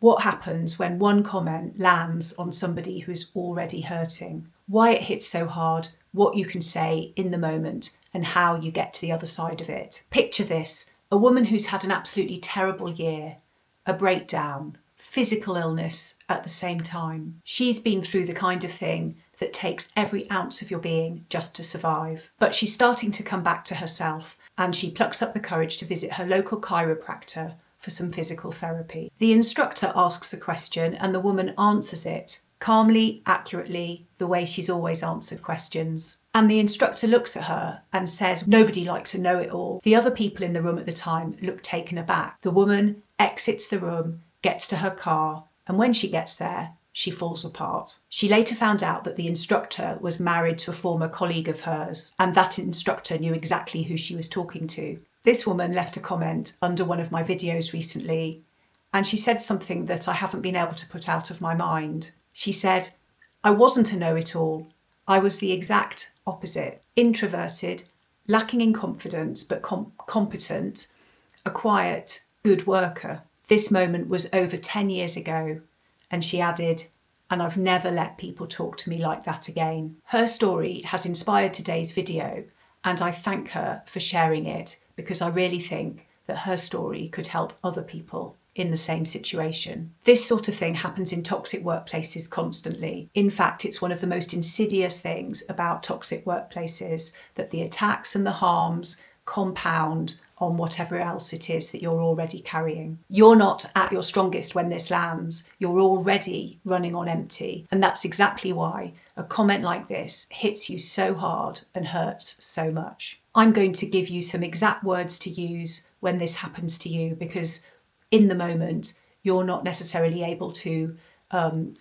What happens when one comment lands on somebody who's already hurting? Why it hits so hard, what you can say in the moment, and how you get to the other side of it. Picture this: a woman who's had an absolutely terrible year, a breakdown, physical illness at the same time. She's been through the kind of thing that takes every ounce of your being just to survive. But she's starting to come back to herself, and she plucks up the courage to visit her local chiropractor for some physical therapy. The instructor asks a question and the woman answers it calmly, accurately, the way she's always answered questions. And the instructor looks at her and says, "Nobody likes a know-it-all." The other people in the room at the time look taken aback. The woman exits the room, gets to her car, and when she gets there, she falls apart. She later found out that the instructor was married to a former colleague of hers, and that instructor knew exactly who she was talking to. This woman left a comment under one of my videos recently, and she said something that I haven't been able to put out of my mind. She said, "I wasn't a know-it-all. I was the exact opposite. Introverted, lacking in confidence, but competent, a quiet, good worker." This moment was over 10 years ago, and she added, "And I've never let people talk to me like that again." Her story has inspired today's video, and I thank her for sharing it, because I really think that her story could help other people in the same situation. This sort of thing happens in toxic workplaces constantly. In fact, it's one of the most insidious things about toxic workplaces, that the attacks and the harms compound on whatever else it is that you're already carrying. You're not at your strongest when this lands. You're already running on empty. And that's exactly why a comment like this hits you so hard and hurts so much. I'm going to give you some exact words to use when this happens to you, because in the moment, you're not necessarily able to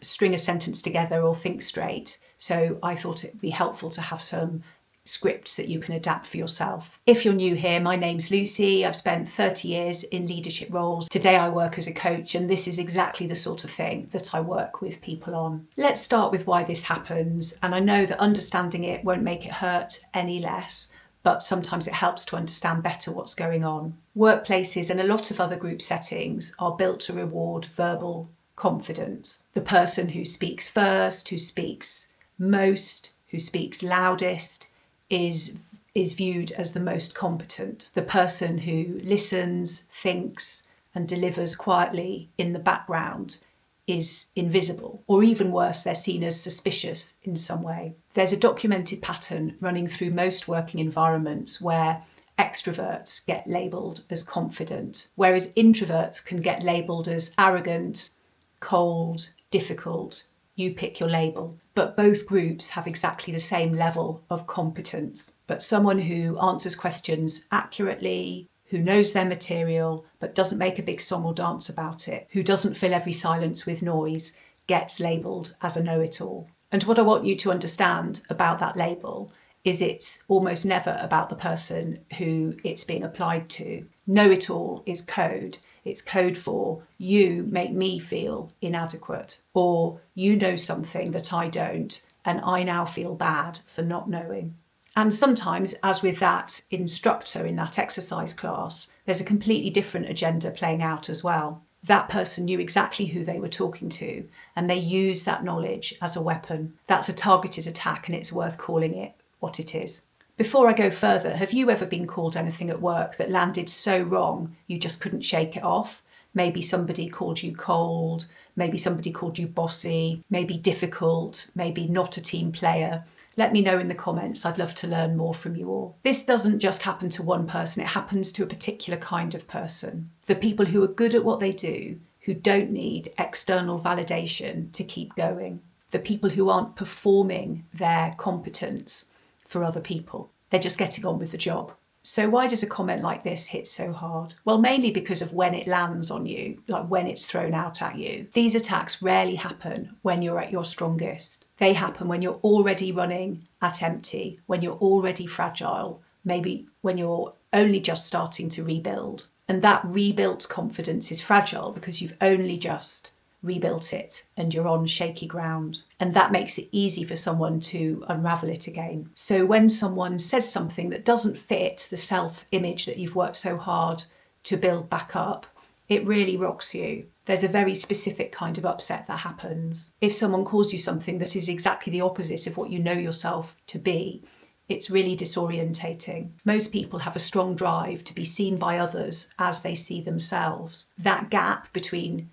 string a sentence together or think straight. So I thought it'd be helpful to have some scripts that you can adapt for yourself. If you're new here, my name's Lucy. I've spent 30 years in leadership roles. Today I work as a coach, and this is exactly the sort of thing that I work with people on. Let's start with why this happens. And I know that understanding it won't make it hurt any less, but sometimes it helps to understand better what's going on. Workplaces and a lot of other group settings are built to reward verbal confidence. The person who speaks first, who speaks most, who speaks loudest, is viewed as the most competent. The person who listens, thinks, and delivers quietly in the background is invisible, or even worse, they're seen as suspicious in some way. There's a documented pattern running through most working environments where extroverts get labelled as confident, whereas introverts can get labelled as arrogant, cold, difficult. You pick your label. But both groups have exactly the same level of competence. But someone who answers questions accurately, who knows their material but doesn't make a big song or dance about it, who doesn't fill every silence with noise, gets labelled as a know-it-all. And what I want you to understand about that label is it's almost never about the person who it's being applied to. Know-it-all is code. It's code for you make me feel inadequate, or you know something that I don't, and I now feel bad for not knowing. And sometimes, as with that instructor in that exercise class, there's a completely different agenda playing out as well. That person knew exactly who they were talking to, and they use that knowledge as a weapon. That's a targeted attack, and it's worth calling it what it is. Before I go further, have you ever been called anything at work that landed so wrong you just couldn't shake it off? Maybe somebody called you cold, maybe somebody called you bossy, maybe difficult, maybe not a team player. Let me know in the comments. I'd love to learn more from you all. This doesn't just happen to one person, it happens to a particular kind of person. The people who are good at what they do, who don't need external validation to keep going. The people who aren't performing their competence for other people. They're just getting on with the job. So why does a comment like this hit so hard? Well, mainly because of when it lands on you, like when it's thrown out at you. These attacks rarely happen when you're at your strongest. They happen when you're already running at empty, when you're already fragile, maybe when you're only just starting to rebuild. And that rebuilt confidence is fragile because you've only just rebuilt it and you're on shaky ground. And that makes it easy for someone to unravel it again. So when someone says something that doesn't fit the self-image that you've worked so hard to build back up, it really rocks you. there's a very specific kind of upset that happens. If someone calls you something that is exactly the opposite of what you know yourself to be, it's really disorientating. Most people have a strong drive to be seen by others as they see themselves. That gap between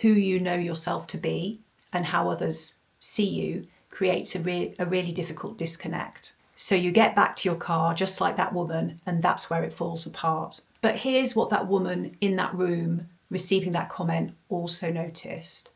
who you know yourself to be and how others see you creates a really difficult disconnect. So you get back to your car just like that woman, and that's where it falls apart. But here's what that woman in that room receiving that comment also noticed,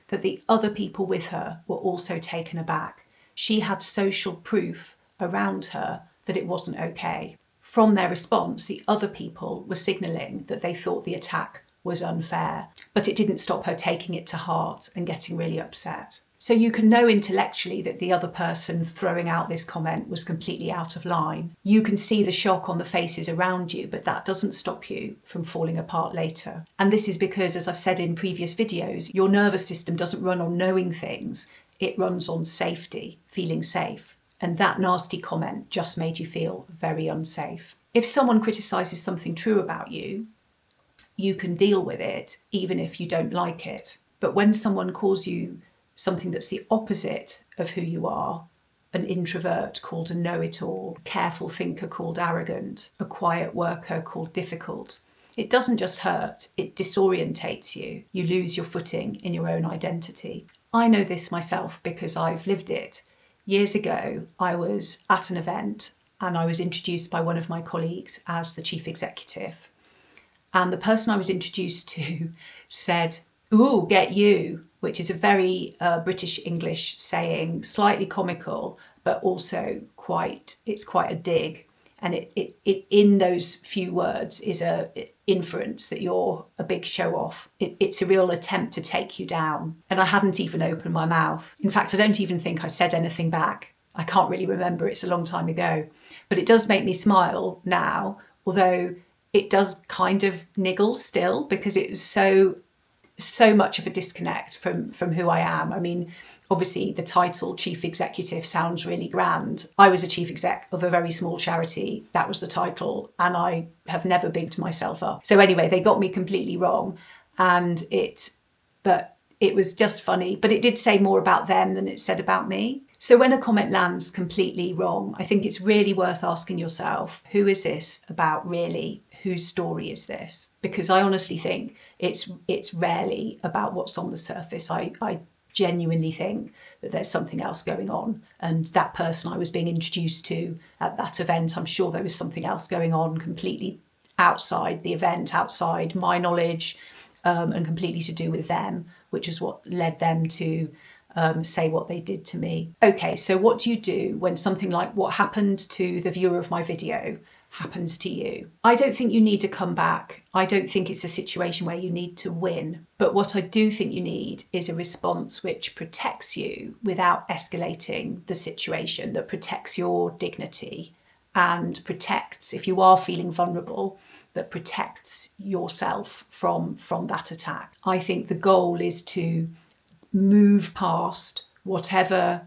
that the other people with her were also taken aback. She had social proof around her that it wasn't okay. From their response, the other people were signalling that they thought the attack was unfair, but it didn't stop her taking it to heart and getting really upset. So you can know intellectually that the other person throwing out this comment was completely out of line. You can see the shock on the faces around you, but that doesn't stop you from falling apart later. And this is because, as I've said in previous videos, your nervous system doesn't run on knowing things, it runs on safety, feeling safe. And that nasty comment just made you feel very unsafe. If someone criticises something true about you, you can deal with it even if you don't like it. But when someone calls you something that's the opposite of who you are, an introvert called a know-it-all, a careful thinker called arrogant, a quiet worker called difficult, it doesn't just hurt, it disorientates you. You lose your footing in your own identity. I know this myself because I've lived it. Years ago, I was at an event and I was introduced by one of my colleagues as the chief executive. And the person I was introduced to said, "Ooh, get you," which is a very British English saying, slightly comical, but also quite a dig. And it in those few words is a inference that you're a big show off. It's a real attempt to take you down. And I hadn't even opened my mouth. In fact, I don't even think I said anything back. I can't really remember, it's a long time ago. But it does make me smile now, although it does kind of niggle still, because it was so much of a disconnect from who I am. I mean, obviously the title chief executive sounds really grand. I was a chief exec of a very small charity. That was the title, and I have never bigged myself up. So anyway, they got me completely wrong, but it was just funny. But it did say more about them than it said about me. So when a comment lands completely wrong, I think it's really worth asking yourself, who is this about really? Whose story is this? Because I honestly think it's rarely about what's on the surface. I genuinely think that there's something else going on. And that person I was being introduced to at that event, I'm sure there was something else going on completely outside the event, outside my knowledge, and completely to do with them, which is what led them to say what they did to me. Okay, so what do you do when something like what happened to the viewer of my video happens to you? I don't think you need to come back. I don't think it's a situation where you need to win. But what I do think you need is a response which protects you without escalating the situation, that protects your dignity and protects, if you are feeling vulnerable, that protects yourself from that attack. I think the goal is to move past whatever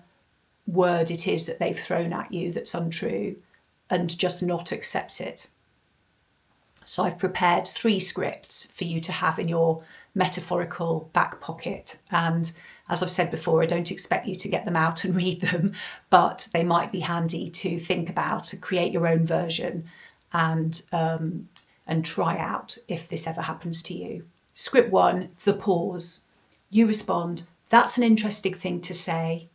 word it is that they've thrown at you that's untrue and just not accept it. So I've prepared 3 scripts for you to have in your metaphorical back pocket. And as I've said before, I don't expect you to get them out and read them, but they might be handy to think about, to create your own version and try out if this ever happens to you. Script 1, the pause. You respond, "That's an interesting thing to say,"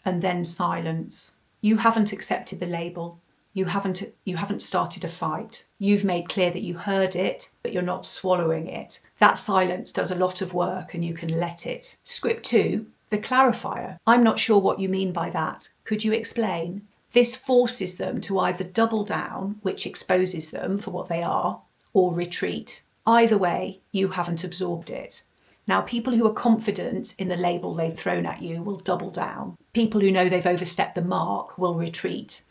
and then silence. You haven't accepted the label. You haven't started a fight. You've made clear that you heard it, but you're not swallowing it. That silence does a lot of work and you can let it. Script 2, the clarifier. "I'm not sure what you mean by that. Could you explain?" This forces them to either double down, which exposes them for what they are, or retreat. Either way, you haven't absorbed it. Now, people who are confident in the label they've thrown at you will double down. People who know they've overstepped the mark will retreat.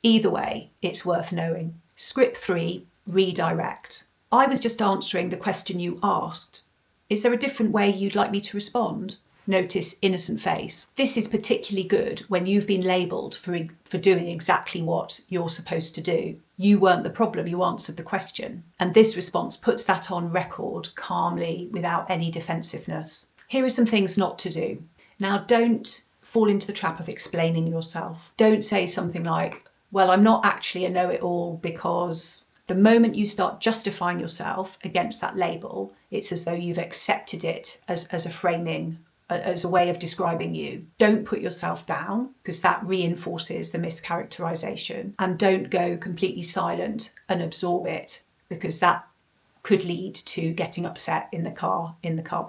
Either way, it's worth knowing. Script 3, redirect. "I was just answering the question you asked. Is there a different way you'd like me to respond?" Notice innocent face. This is particularly good when you've been labelled for doing exactly what you're supposed to do. You weren't the problem, you answered the question. And this response puts that on record calmly without any defensiveness. Here are some things not to do. Now, don't fall into the trap of explaining yourself. Don't say something like, well, I'm not actually a know-it-all because... The moment you start justifying yourself against that label, it's as though you've accepted it as a framing, as a way of describing you. Don't put yourself down because that reinforces the mischaracterization, and don't go completely silent and absorb it because that could lead to getting upset in the car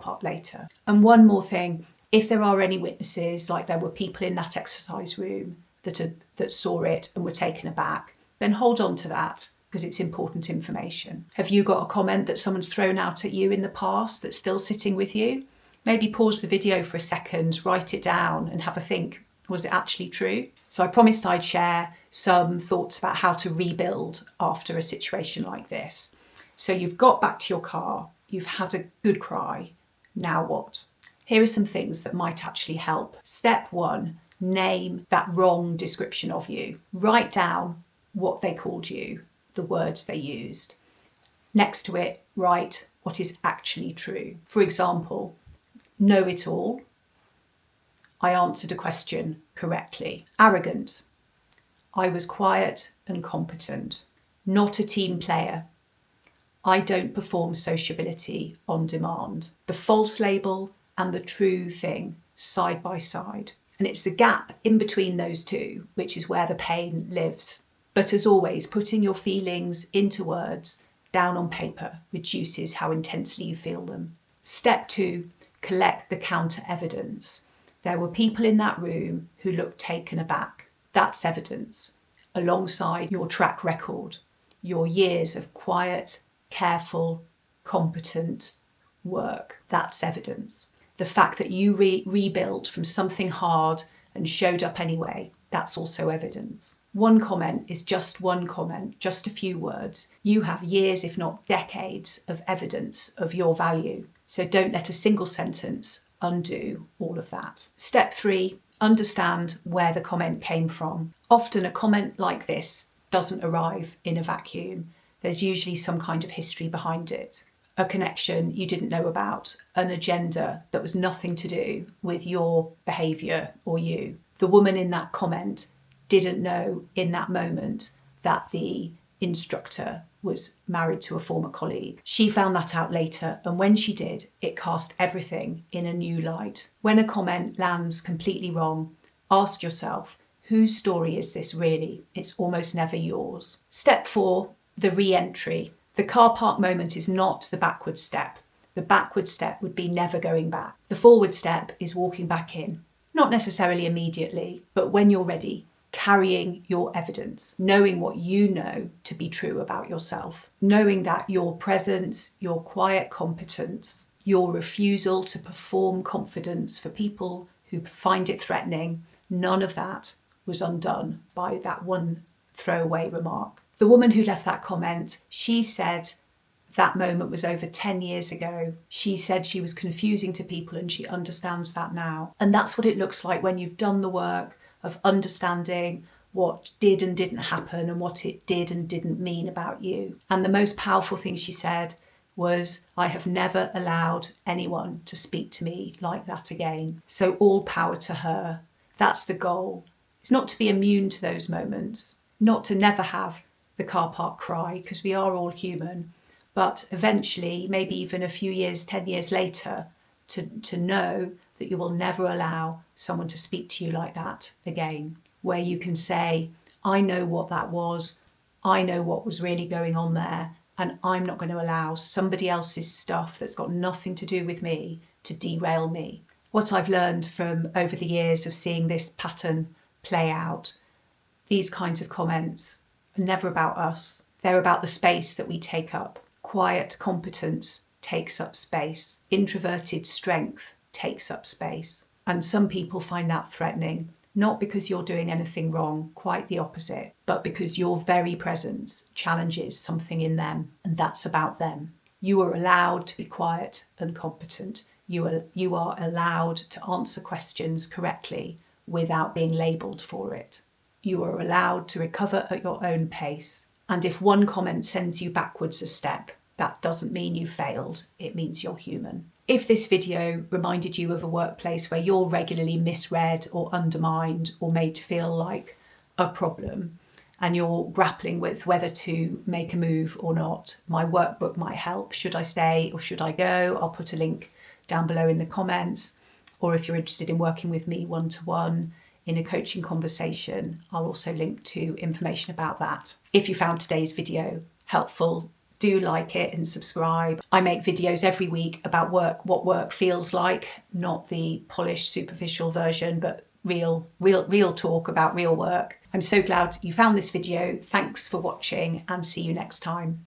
park later. And one more thing, if there are any witnesses, like there were people in that exercise room that saw it and were taken aback, then hold on to that, because it's important information. Have you got a comment that someone's thrown out at you in the past that's still sitting with you? Maybe pause the video for a second, write it down and have a think. Was it actually true? So I promised I'd share some thoughts about how to rebuild after a situation like this. So you've got back to your car, you've had a good cry, now what? Here are some things that might actually help. Step 1, name that wrong description of you. Write down what they called you, the words they used. Next to it, write what is actually true. For example, know it all. I answered a question correctly. Arrogant. I was quiet and competent. Not a team player. I don't perform sociability on demand. The false label and the true thing side by side. And it's the gap in between those two, which is where the pain lives. But as always, putting your feelings into words down on paper reduces how intensely you feel them. Step 2, collect the counter evidence. There were people in that room who looked taken aback. That's evidence, alongside your track record, your years of quiet, careful, competent work. That's evidence. The fact that you rebuilt from something hard and showed up anyway, that's also evidence. One comment is just one comment, just a few words. You have years, if not decades, of evidence of your value. So don't let a single sentence undo all of that. Step 3, understand where the comment came from. Often a comment like this doesn't arrive in a vacuum. There's usually some kind of history behind it. A connection you didn't know about, an agenda that was nothing to do with your behaviour or you. The woman in that comment didn't know in that moment that the instructor was married to a former colleague. She found that out later, and when she did, it cast everything in a new light. When a comment lands completely wrong, ask yourself, whose story is this really? It's almost never yours. Step 4, the re-entry. The car park moment is not the backward step. The backward step would be never going back. The forward step is walking back in. Not necessarily immediately, but when you're ready, carrying your evidence, knowing what you know to be true about yourself, knowing that your presence, your quiet competence, your refusal to perform confidence for people who find it threatening, none of that was undone by that one throwaway remark. The woman who left that comment, she said that moment was over 10 years ago. She said she was confusing to people and she understands that now. And that's what it looks like when you've done the work of understanding what did and didn't happen and what it did and didn't mean about you. And the most powerful thing she said was, I have never allowed anyone to speak to me like that again. So all power to her. That's the goal. It's not to be immune to those moments, not to never have the car park cry, because we are all human, but eventually, maybe even a few years, 10 years later, to know that you will never allow someone to speak to you like that again, where you can say, I know what that was, I know what was really going on there, and I'm not going to allow somebody else's stuff that's got nothing to do with me to derail me. What I've learned from over the years of seeing this pattern play out, these kinds of comments are never about us. They're about the space that we take up. Quiet competence takes up space. Introverted strength takes up space. And some people find that threatening, not because you're doing anything wrong, quite the opposite, but because your very presence challenges something in them, and that's about them. You are allowed to be quiet and competent. You are allowed to answer questions correctly without being labelled for it. You are allowed to recover at your own pace. And if one comment sends you backwards a step, that doesn't mean you failed, it means you're human. If this video reminded you of a workplace where you're regularly misread or undermined or made to feel like a problem, and you're grappling with whether to make a move or not, my workbook might help. Should I stay or should I go? I'll put a link down below in the comments. Or if you're interested in working with me one-to-one in a coaching conversation, I'll also link to information about that. If you found today's video helpful, do like it and subscribe. I make videos every week about work, what work feels like, not the polished, superficial version, but real talk about real work. I'm so glad you found this video. Thanks for watching and see you next time.